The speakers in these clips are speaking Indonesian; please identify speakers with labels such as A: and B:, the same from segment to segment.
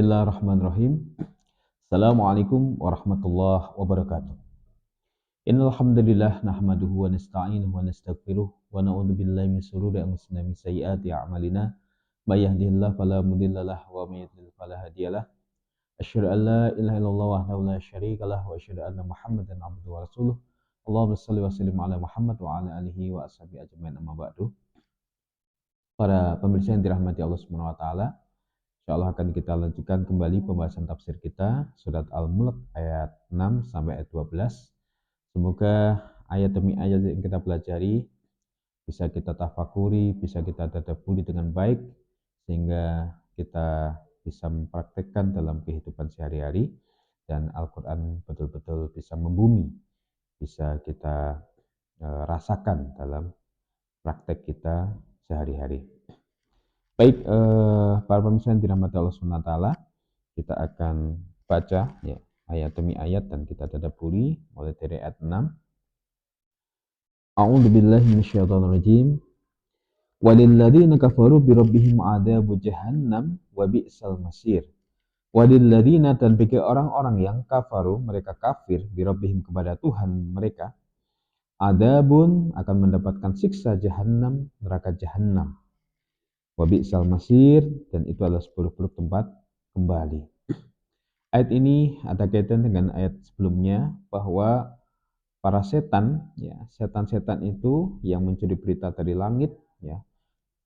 A: Bismillahirrahmanirrahim. Assalamualaikum warahmatullahi wabarakatuh. Innal hamdalillah nahmaduhu wa nasta'inuhu wa nastaghfiruh wa na'udzu billahi min shururi anfusina min sayyiati a'malina. May yahdihillahu fala mudhillalah wa may yudhlil fala hadiyalah. Asyhadu an la ilaha illallah wahdahu la syarikalah wa asyhadu anna Muhammadan abduhu wa rasuluh. Allahumma shalli wa sallim ala Muhammad wa ala alihi wa ashabihi ajmain, amma ba'du. Para pemirsa yang dirahmati Allah Subhanahu wa taala, insyaallah akan kita lanjutkan kembali pembahasan tafsir kita surat Al-Mulk ayat 6 sampai ayat 12. Semoga ayat demi ayat yang kita pelajari bisa kita tafakuri, bisa kita tadabburi dengan baik sehingga kita bisa mempraktekkan dalam kehidupan sehari-hari dan Al-Qur'an betul-betul bisa membumi, bisa kita rasakan dalam praktek kita sehari-hari. Baik, para pemirsa yang dirahmati Allah Subhanahu wa taala, kita akan baca ya ayat demi ayat dan kita tadabburi mulai dari ayat 6. A'udzubillahi minasyaitonirrajim. Walilladzina kafaru birabbihim adzabu jahannam wa bi'sal masir. Walilladzina, dan bagi orang-orang yang kafaru, mereka kafir, birabbihim kepada Tuhan mereka, adzabun, akan mendapatkan siksa jahannam, neraka jahannam. Wa bi'sal masir, dan itu adalah seburuk-buruk tempat kembali. Ayat ini ada kaitan dengan ayat sebelumnya bahwa para setan, ya, setan-setan itu yang mencuri berita dari langit, ya,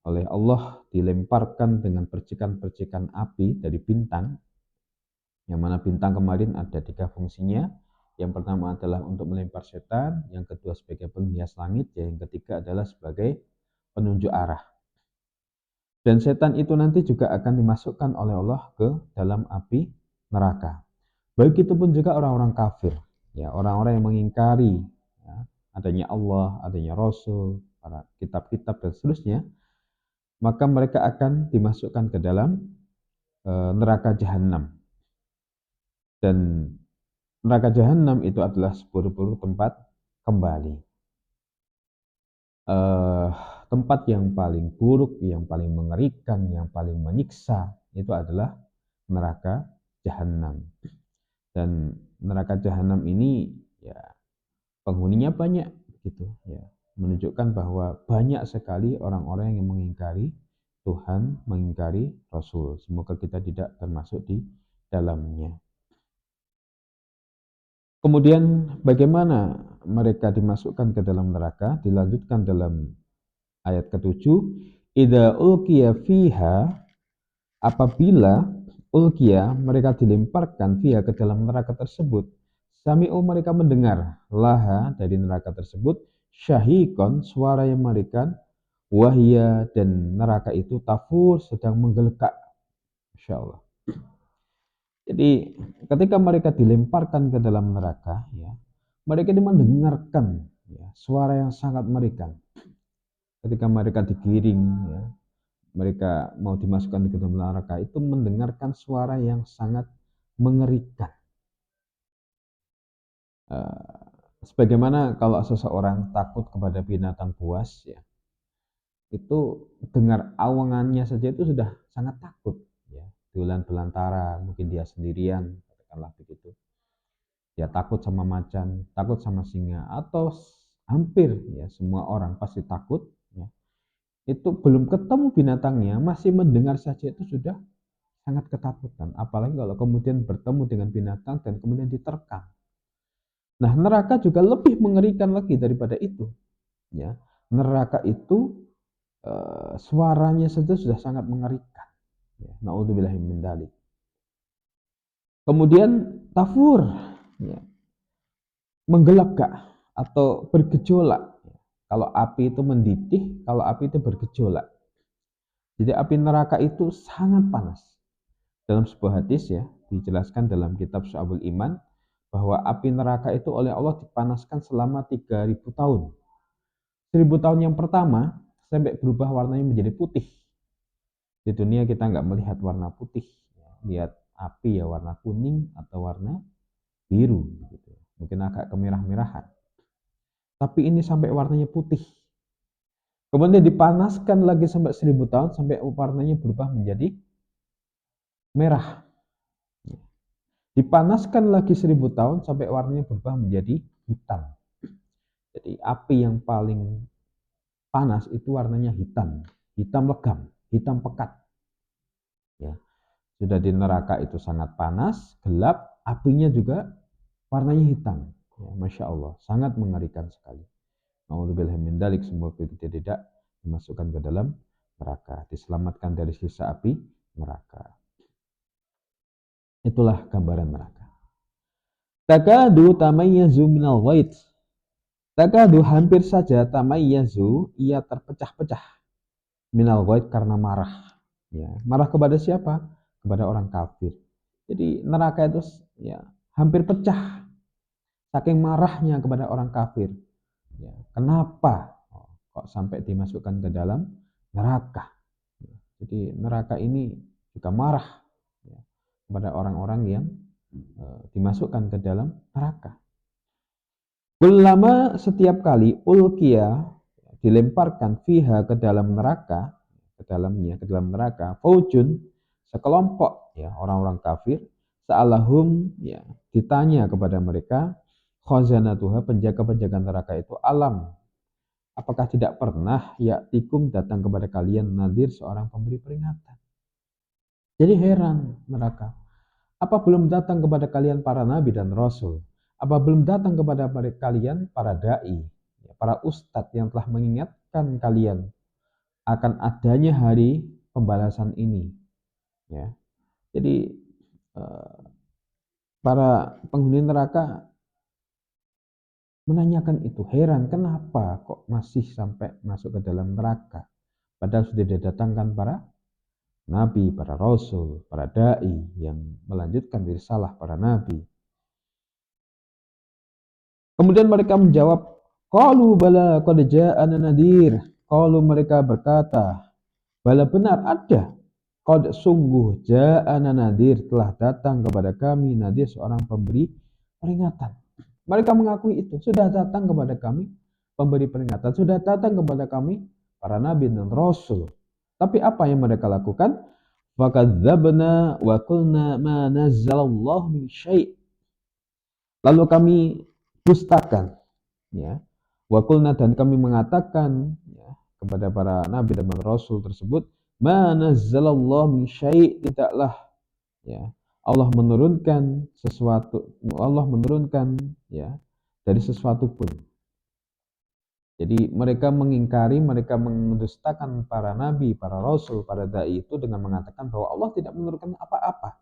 A: oleh Allah dilemparkan dengan percikan-percikan api dari bintang, yang mana bintang kemarin ada 3 fungsinya. Yang pertama adalah untuk melempar setan, yang kedua sebagai penghias langit, yang ketiga adalah sebagai penunjuk arah. Dan setan itu nanti juga akan dimasukkan oleh Allah ke dalam api neraka. Begitu pun juga orang-orang kafir, ya, orang-orang yang mengingkari ya, adanya Allah, adanya Rasul, para kitab-kitab dan seterusnya, maka mereka akan dimasukkan ke dalam neraka jahanam. Dan neraka jahanam itu adalah seburuk-buruk tempat kembali. Tempat yang paling buruk, yang paling mengerikan, yang paling menyiksa itu adalah neraka jahanam. Dan neraka jahanam ini ya penghuninya banyak gitu ya, menunjukkan bahwa banyak sekali orang-orang yang mengingkari Tuhan, mengingkari Rasul. Semoga kita tidak termasuk di dalamnya. Kemudian bagaimana mereka dimasukkan ke dalam neraka? Dilanjutkan dalam ayat ke-7, idza ulqiya fiha, apabila ulqiya mereka dilemparkan fiha ke dalam neraka tersebut, sami'u mereka mendengar laha dari neraka tersebut syahiqan, suara yang mengerikan, wahia, dan neraka itu tafur, sedang menggelegak. Masyaallah. Jadi ketika mereka dilemparkan ke dalam neraka, ya, mereka mendengarkan ya, suara yang sangat mengerikan. Ketika mereka digiring, ya, mereka mau dimasukkan ke dalam neraka, itu mendengarkan suara yang sangat mengerikan. Sebagaimana kalau seseorang takut kepada binatang buas, ya, itu dengar awangannya saja itu sudah sangat takut. Ya. Bulan belantara, mungkin dia sendirian, katakanlah begitu. Dia takut sama macan, takut sama singa, atau hampir ya semua orang pasti takut. Ya. Itu belum ketemu binatangnya, masih mendengar saja itu sudah sangat ketakutan. Apalagi kalau kemudian bertemu dengan binatang dan kemudian diterkam. Nah, neraka juga lebih mengerikan lagi daripada itu. Ya, neraka itu suaranya saja sudah sangat mengerikan. Ya, na'udzubillahi min dzalik. Kemudian tafur, ya, menggelegak atau bergejolak. Kalau api itu mendidih, kalau api itu bergejolak. Jadi api neraka itu sangat panas. Dalam sebuah hadis ya, dijelaskan dalam kitab Syu'abul Iman bahwa api neraka itu oleh Allah dipanaskan selama 3000 tahun. 1000 tahun yang pertama sampai berubah warnanya menjadi putih. Di dunia kita nggak melihat warna putih, lihat api ya warna kuning atau warna biru, gitu. Mungkin agak kemerah-merahan. Tapi ini sampai warnanya putih. Kemudian dipanaskan lagi sampai 1000 tahun sampai warnanya berubah menjadi merah. Dipanaskan lagi 1000 tahun sampai warnanya berubah menjadi hitam. Jadi api yang paling panas itu warnanya hitam, hitam legam, hitam pekat. Ya, sudah di neraka itu sangat panas, gelap, apinya juga warnanya hitam. Ya, Masya Allah, sangat mengerikan sekali. Nauzubillah min dzalik, semoga kita tidak dimasukkan ke dalam neraka, diselamatkan dari sisa api neraka. Itulah gambaran neraka. Takadu tamayyazu minal ghaid. Takadu hampir saja tamayyazu ia terpecah-pecah minal ghaid karena marah. Ya, marah kepada siapa? Kepada orang kafir. Jadi neraka itu ya hampir pecah saking marahnya kepada orang kafir. Ya, kenapa kok sampai dimasukkan ke dalam neraka? Jadi neraka ini juga marah ya, kepada orang-orang yang dimasukkan ke dalam neraka. Kullama setiap kali ulkiya dilemparkan fiha ke dalam neraka, ke dalam neraka, faujun sekelompok ya orang-orang kafir, sa'alahum ya ditanya kepada mereka, khazanatuha penjaga-penjaga neraka itu, alam apakah tidak pernah ya'tikum datang kepada kalian nadir seorang pemberi peringatan. Jadi heran neraka. Apa belum datang kepada kalian para nabi dan rasul? Apa belum datang kepada kalian para dai, para ustadz yang telah mengingatkan kalian akan adanya hari pembalasan ini? Ya, jadi para penghuni neraka menanyakan itu, heran kenapa kok masih sampai masuk ke dalam neraka? Padahal sudah didatangkan para nabi, para rasul, para dai yang melanjutkan risalah para nabi. Kemudian mereka menjawab, qalu bala qad ja'ana nadhir. Qalu mereka berkata, bala benar ada. Qad sungguh ja'ana nadhir telah datang kepada kami nadhir seorang pemberi peringatan. Mereka mengakui itu, sudah datang kepada kami pemberi peringatan, sudah datang kepada kami para nabi dan rasul. Tapi apa yang mereka lakukan? Fakadzabna wa qulna ma nazzalallahu min syai'. Lalu kami dustakan, ya. Wa qulna dan kami mengatakan ya, kepada para nabi dan rasul tersebut, ma nazzalallahu min syai', tidaklah ya Allah menurunkan sesuatu, Allah menurunkan ya dari sesuatu pun. Jadi mereka mengingkari, mereka mendustakan para nabi, para rasul, para dai itu dengan mengatakan bahwa Allah tidak menurunkan apa-apa.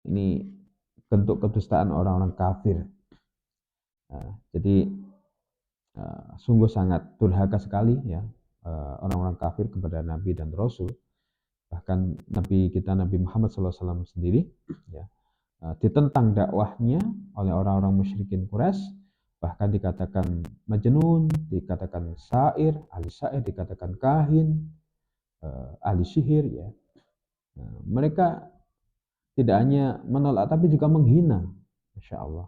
A: Ini bentuk kedustaan orang-orang kafir. Nah, jadi sungguh sangat durhaka sekali ya orang-orang kafir kepada nabi dan rasul. Bahkan nabi kita Nabi Muhammad SAW sendiri ya ditentang dakwahnya oleh orang-orang musyrikin Quraisy, bahkan dikatakan majnun, dikatakan syair, ahli syair, dikatakan kahin, ahli sihir ya. Nah, mereka tidak hanya menolak tapi juga menghina, Masya Allah.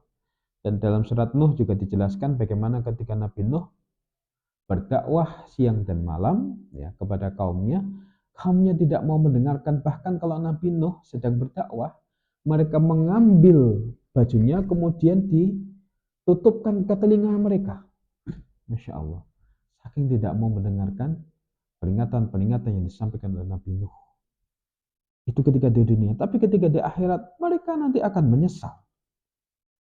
A: Dan dalam surat Nuh juga dijelaskan bagaimana ketika Nabi Nuh berdakwah siang dan malam ya kepada kaumnya, kaumnya tidak mau mendengarkan. Bahkan kalau Nabi Nuh sedang berdakwah, mereka mengambil bajunya kemudian ditutupkan ke telinga mereka. Masya Allah, saking tidak mau mendengarkan peringatan-peringatan yang disampaikan oleh Nabi Nuh. Itu ketika di dunia, tapi ketika di akhirat mereka nanti akan menyesal.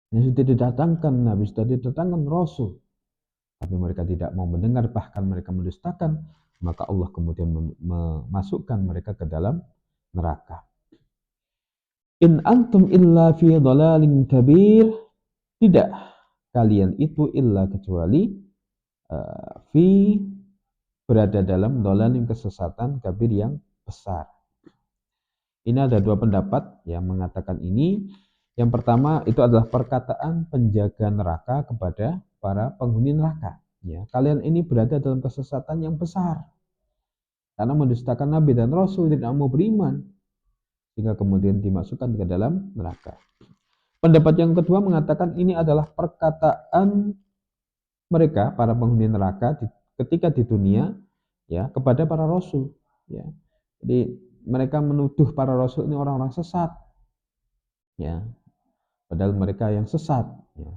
A: Yang sudah didatangkan Nabi, sudah didatangkan Rasul, tapi mereka tidak mau mendengar, bahkan mereka mendustakan, maka Allah kemudian memasukkan mereka ke dalam neraka. In antum illa fi dhalalin kabir, tidak kalian itu illa kecuali fi berada dalam dhalalin kesesatan kabir yang besar. Ini ada dua pendapat yang mengatakan ini. Yang pertama itu adalah perkataan penjaga neraka kepada para penghuni neraka. Ya, kalian ini berada dalam kesesatan yang besar karena mendustakan Nabi dan Rasul, tidak mau beriman, sehingga kemudian dimasukkan ke dalam neraka. Pendapat yang kedua mengatakan ini adalah perkataan mereka para penghuni neraka ketika di dunia ya kepada para Rasul. Ya, jadi mereka menuduh para Rasul ini orang-orang sesat. ya, padahal mereka yang sesat, ya.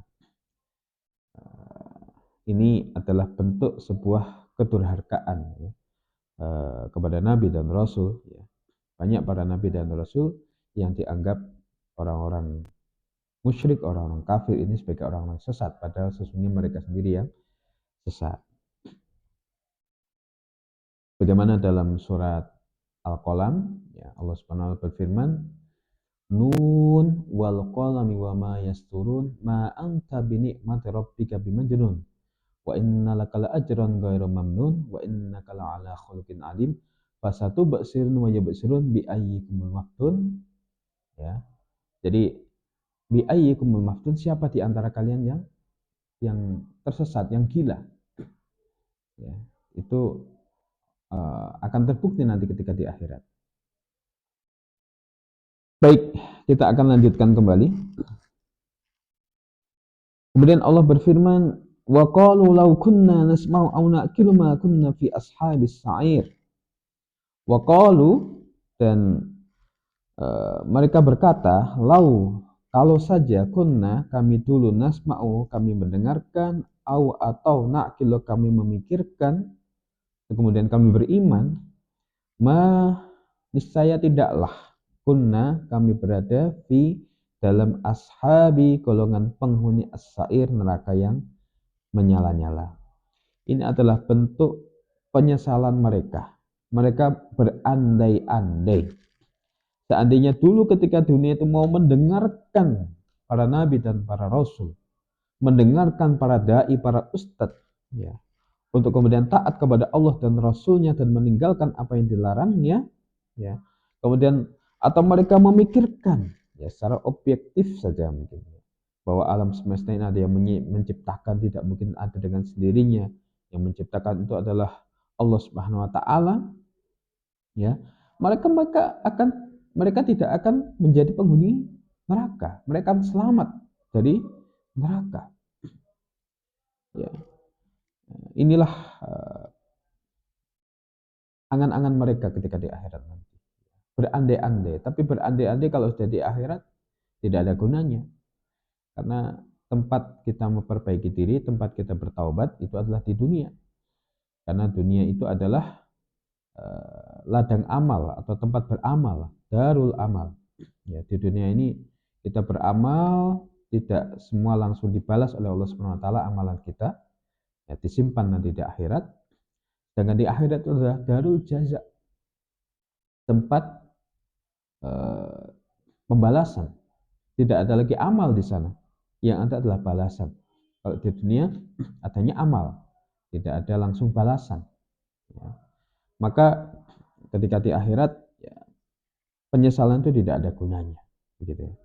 A: Ini adalah bentuk sebuah kedurhakaan, ya, kepada Nabi dan Rasul, ya. Banyak para Nabi dan Rasul yang dianggap orang-orang musyrik, orang-orang kafir ini sebagai orang-orang sesat, padahal sesungguhnya mereka sendiri yang sesat. Bagaimana dalam surat Al-Qalam, ya, Allah Subhanahu wa taala berfirman, Nun wal qalami wa ma yasturun ma anta bi ni'mati rabbika bimajnun wa inna laka la ajran ghairu mamnun wa innaka la ala khuluqin alim fasatubsirun wa yubsirun bi ayyikumul maftun, ya. Jadi bi ayyikumul maftun, siapa di antara kalian yang tersesat, yang gila, ya. Itu akan terbukti nanti ketika di akhirat. Baik, kita akan lanjutkan kembali. Kemudian Allah berfirman, wa qalu law kunna nasma'u aw na'qilu ma kunna fi ashabis sa'ir. Wa qalu, dan mereka berkata, kalau saja kunna, kami dulu, nasma'u, kami mendengarkan, atau na'qilu, kami memikirkan, kemudian kami beriman, niscaya tidaklah kunna, kami berada dalam ashabi, golongan penghuni as-sa'ir, neraka yang menyala-nyala. Ini adalah bentuk penyesalan mereka. Mereka berandai-andai. Seandainya dulu ketika dunia itu mau mendengarkan para nabi dan para rasul, mendengarkan para dai, para ustadz, ya, untuk kemudian taat kepada Allah dan Rasulnya dan meninggalkan apa yang dilarangnya, ya. Kemudian atau mereka memikirkan, ya, secara objektif saja mungkin, bahwa alam semesta ini ada yang menciptakan, tidak mungkin ada dengan sendirinya. Yang menciptakan itu adalah Allah Subhanahu wa taala, ya. Mereka tidak akan menjadi penghuni neraka. Mereka akan selamat dari neraka. Ya. Inilah angan-angan mereka ketika di akhirat nanti. Berandai-andai, tapi berandai-andai kalau sudah di akhirat tidak ada gunanya. Karena tempat kita memperbaiki diri, tempat kita bertaubat itu adalah di dunia. Karena dunia itu adalah ladang amal atau tempat beramal, darul amal. Ya, di dunia ini kita beramal, tidak semua langsung dibalas oleh Allah Subhanahu wa taala amalan kita. Ya, disimpan nanti di akhirat. Sedangkan di akhirat itu adalah darul jaza, tempat pembalasan. Tidak ada lagi amal di sana. Yang ada adalah balasan. Kalau di dunia adanya amal, tidak ada langsung balasan. Ya. Maka ketika di akhirat, ya, penyesalan itu tidak ada gunanya, begitu ya.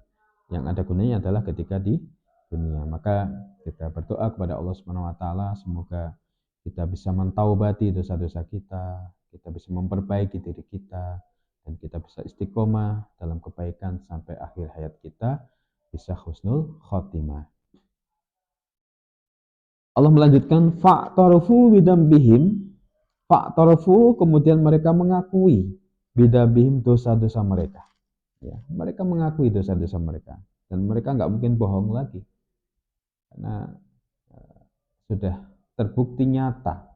A: Yang ada gunanya adalah ketika di dunia. Maka kita berdoa kepada Allah Subhanahu wa taala, semoga kita bisa mentaubati dosa-dosa kita, kita bisa memperbaiki diri kita, dan kita bisa istiqomah dalam kebaikan sampai akhir hayat kita, bisa husnul khotimah. Allah melanjutkan, fa'tarafu bidambihim, fa'tarafu, kemudian mereka mengakui bidambihim, dosa-dosa mereka. Ya, mereka mengakui dosa-dosa mereka, dan mereka nggak mungkin bohong lagi, karena sudah terbukti nyata.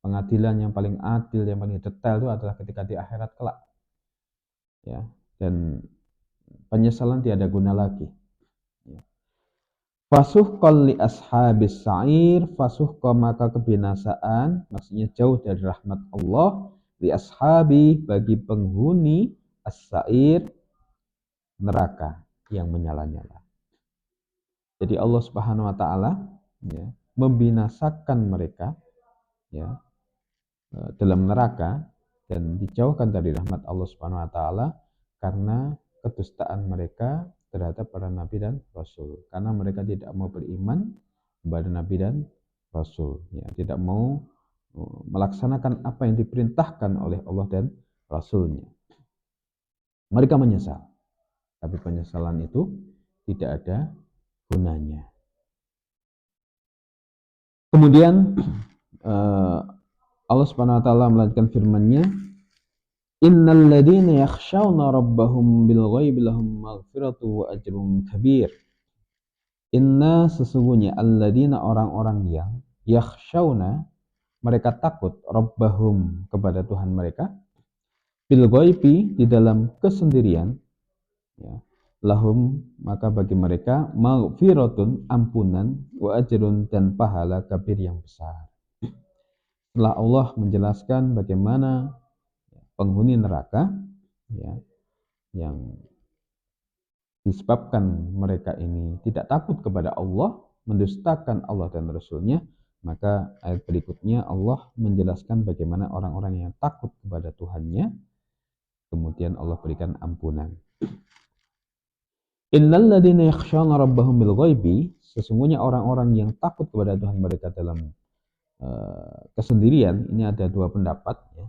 A: Pengadilan yang paling adil, yang paling detail itu adalah ketika di akhirat kelak, ya, dan penyesalan tiada guna lagi. Fasuhqal li ashabis sa'ir, fasuhqa, maka kebinasaan, maksudnya jauh dari rahmat Allah, li ashabi, bagi penghuni as-sa'ir, neraka yang menyala-nyala. Jadi Allah Subhanahu wa taala, ya, membinasakan mereka, ya, dalam neraka dan dijauhkan dari rahmat Allah Subhanahu wa taala karena kedustaan mereka terhadap para nabi dan rasul. Karena mereka tidak mau beriman kepada nabi dan rasul, ya, tidak mau melaksanakan apa yang diperintahkan oleh Allah dan rasulnya. Mereka menyesal, tapi penyesalan itu tidak ada gunanya. Kemudian Allah Subhanahu wa taala melanjutkan firman-Nya, Innal ladzina yakhshawna rabbahum bil ghaibi lahum maghfiratu wa ajrun kabir. Inna sesungguhnya alladzina orang-orang yang yakhshawna mereka takut rabbahum kepada Tuhan mereka bil ghaibi di dalam kesendirian, ya, lahum maka bagi mereka maghfiratun ampunan wa ajrun dan pahala kabir yang besar. Setelah Allah menjelaskan bagaimana penghuni neraka, ya, yang disebabkan mereka ini tidak takut kepada Allah, mendustakan Allah dan Rasulnya, maka ayat berikutnya Allah menjelaskan bagaimana orang-orang yang takut kepada Tuhannya, kemudian Allah berikan ampunan. Innal ladzina yakhshawna rabbahum bil ghaibi, sesungguhnya orang-orang yang takut kepada Tuhan mereka dalam kesendirian, ini ada dua pendapat, ya.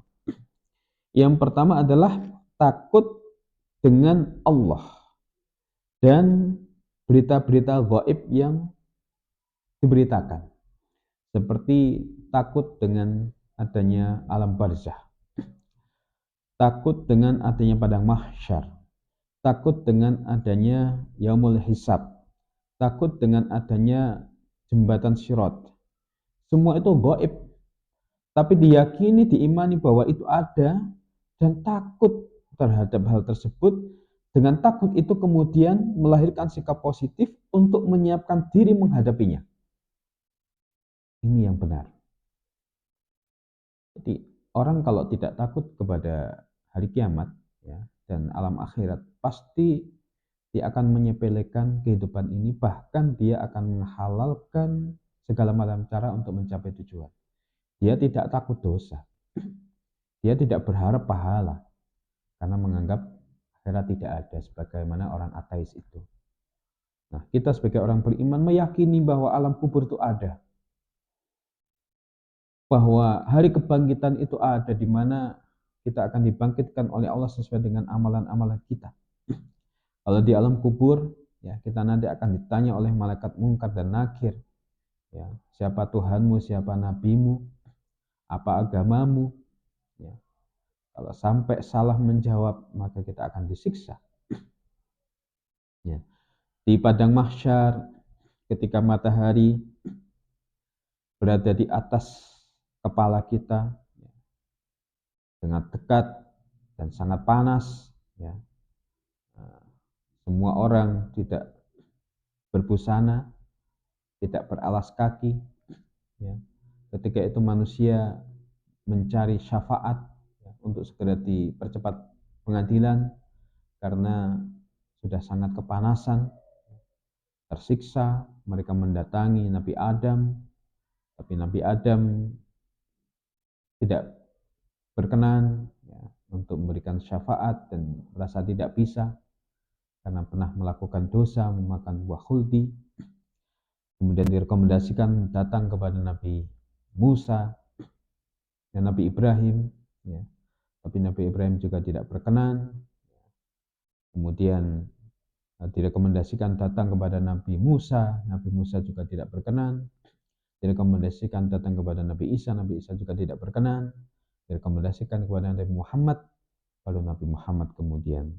A: Yang pertama adalah takut dengan Allah dan berita-berita gaib yang diberitakan, seperti takut dengan adanya alam barzah, takut dengan adanya padang mahsyar, takut dengan adanya yaumul hisab, takut dengan adanya jembatan sirat. Semua itu gaib, tapi diyakini, diimani bahwa itu ada dan takut terhadap hal tersebut. Dengan takut itu kemudian melahirkan sikap positif untuk menyiapkan diri menghadapinya. Ini yang benar. Jadi orang kalau tidak takut kepada hari kiamat, ya, dan alam akhirat, pasti dia akan menyepelekan kehidupan ini, bahkan dia akan menghalalkan segala macam cara untuk mencapai tujuan. Dia tidak takut dosa. Dia tidak berharap pahala karena menganggap akhirat tidak ada, sebagaimana orang ateis itu. Nah, kita sebagai orang beriman meyakini bahwa alam kubur itu ada, bahwa hari kebangkitan itu ada, di mana kita akan dibangkitkan oleh Allah sesuai dengan amalan-amalan kita. Kalau di alam kubur, ya, kita nanti akan ditanya oleh malaikat Munkar dan Nakir, ya, siapa Tuhanmu, siapa nabimu, apa agamamu, ya. Kalau sampai salah menjawab, maka kita akan disiksa. Ya. Di padang mahsyar, ketika matahari berada di atas kepala kita, ya, dengan dekat dan sangat panas, ya. Semua orang tidak berbusana, tidak beralas kaki, ya. Ketika itu manusia mencari syafaat, ya, untuk segera dipercepat pengadilan karena sudah sangat kepanasan, tersiksa. Mereka mendatangi Nabi Adam, tapi Nabi Adam tidak berkenan, ya, untuk memberikan syafaat dan merasa tidak bisa karena pernah melakukan dosa memakan buah khuldi. Kemudian direkomendasikan datang kepada Nabi Musa dan Nabi Ibrahim, ya. Tapi Nabi Ibrahim juga tidak berkenan. Kemudian direkomendasikan datang kepada Nabi Musa juga tidak berkenan. Direkomendasikan datang kepada Nabi Isa juga tidak berkenan. Direkomendasikan kepada Nabi Muhammad, lalu Nabi Muhammad kemudian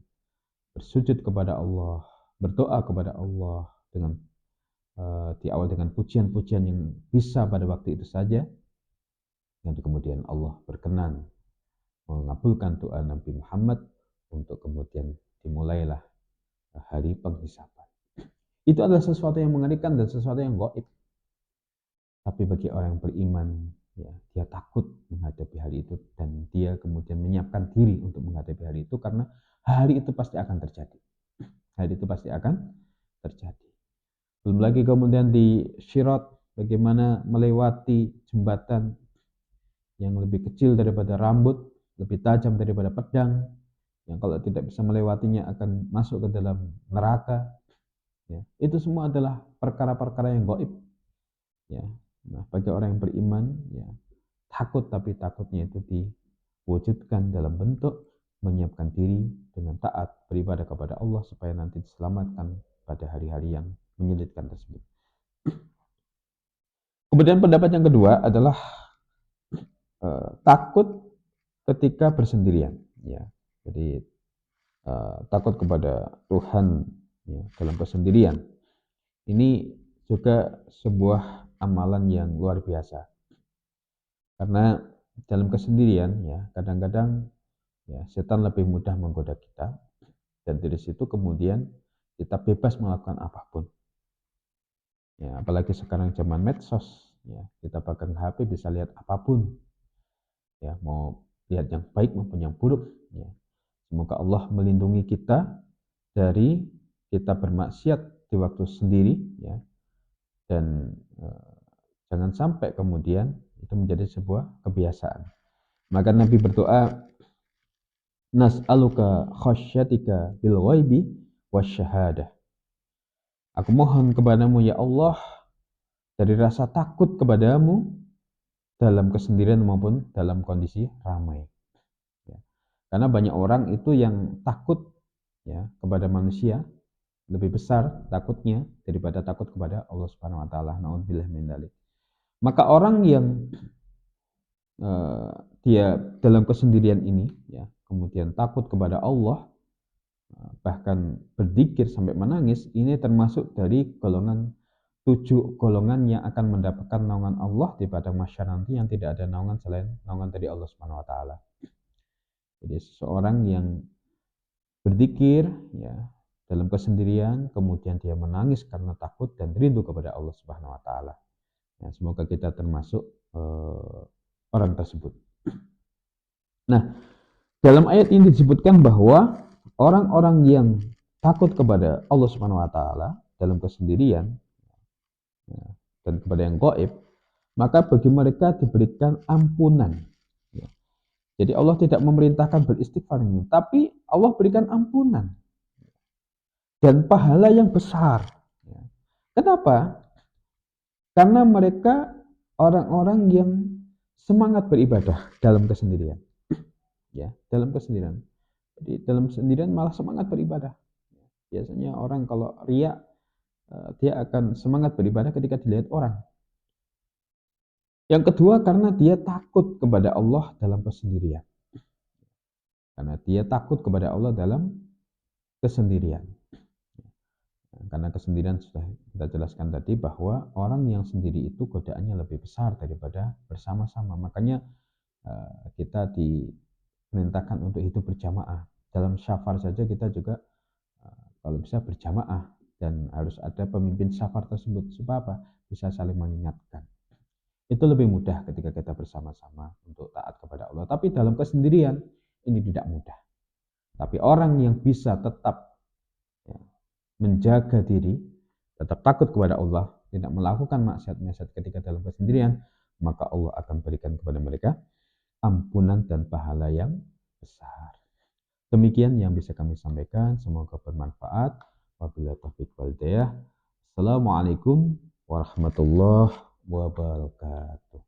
A: bersujud kepada Allah, berdoa kepada Allah dengan diawal dengan pujian-pujian yang bisa pada waktu itu saja. Dan kemudian Allah berkenan mengabulkan doa Nabi Muhammad untuk kemudian dimulailah hari penghisaban. Itu adalah sesuatu yang mengerikan dan sesuatu yang gaib. Tapi bagi orang yang beriman, ya, dia takut menghadapi hari itu dan dia kemudian menyiapkan diri untuk menghadapi hari itu karena hari itu pasti akan terjadi. Hari itu pasti akan terjadi. Belum lagi kemudian di Sirat, bagaimana melewati jembatan yang lebih kecil daripada rambut, lebih tajam daripada pedang, yang kalau tidak bisa melewatinya akan masuk ke dalam neraka. Ya, itu semua adalah perkara-perkara yang gaib. Ya, nah, bagi orang yang beriman, ya, takut, tapi takutnya itu diwujudkan dalam bentuk menyiapkan diri dengan taat beribadah kepada Allah supaya nanti diselamatkan pada hari-hari yang menyulitkan tersebut. Kemudian pendapat yang kedua adalah takut ketika bersendirian. ya. Jadi takut kepada Tuhan ya, dalam kesendirian. Ini juga sebuah amalan yang luar biasa. Karena dalam kesendirian ya, kadang-kadang ya setan lebih mudah menggoda kita, dan dari situ kemudian kita bebas melakukan apapun. Ya, apalagi sekarang zaman medsos, ya, kita pegang HP bisa lihat apapun. Ya, mau lihat yang baik maupun yang buruk, ya. Semoga Allah melindungi kita dari kita bermaksiat di waktu sendiri, ya, dan jangan sampai kemudian itu menjadi sebuah kebiasaan. Maka Nabi berdoa, nas'aluka khasyatika bil ghaibi wasyahadah. Aku mohon kepadamu ya Allah dari rasa takut kepadamu dalam kesendirian maupun dalam kondisi ramai. Ya. Karena banyak orang itu yang takut ya kepada manusia lebih besar takutnya daripada takut kepada Allah Subhanahu wa taala. Nauzubillah min dzalik. Maka orang yang dia dalam kesendirian ini ya, kemudian takut kepada Allah, bahkan berzikir sampai menangis, ini termasuk dari golongan 7 golongan yang akan mendapatkan naungan Allah di padang mahsyar nanti, yang tidak ada naungan selain naungan dari Allah Subhanahu wa taala. Jadi seseorang yang berzikir ya dalam kesendirian, kemudian dia menangis karena takut dan rindu kepada Allah Subhanahu wa taala. Ya, semoga kita termasuk orang tersebut. Nah, dalam ayat ini disebutkan bahwa orang-orang yang takut kepada Allah Subhanahu wa taala dalam kesendirian ya, dan kepada yang gaib, maka bagi mereka diberikan ampunan. Ya. Jadi Allah tidak memerintahkan beristighfar ini, tapi Allah berikan ampunan dan pahala yang besar. Ya. Kenapa? Karena mereka orang-orang yang semangat beribadah dalam kesendirian. Ya, dalam kesendirian. Jadi dalam kesendirian malah semangat beribadah. Biasanya orang kalau riya, dia akan semangat beribadah ketika dilihat orang. Yang kedua, karena dia takut kepada Allah dalam kesendirian. Karena dia takut kepada Allah dalam kesendirian. Karena kesendirian sudah kita jelaskan tadi bahwa orang yang sendiri itu godaannya lebih besar daripada bersama-sama. Makanya kita diperintahkan untuk hidup berjamaah. Dalam syafar saja kita juga kalau bisa berjamaah, dan harus ada pemimpin syafar tersebut supaya apa? Bisa saling mengingatkan. Itu lebih mudah ketika kita bersama-sama untuk taat kepada Allah. Tapi dalam kesendirian ini tidak mudah. Tapi orang yang bisa tetap ya, menjaga diri, tetap takut kepada Allah, tidak melakukan maksiat-maksiat ketika dalam kesendirian, maka Allah akan berikan kepada mereka ampunan dan pahala yang besar. Demikian yang bisa kami sampaikan, semoga bermanfaat. Wabillahi taufiq wal hidayah. Assalamualaikum warahmatullahi wabarakatuh.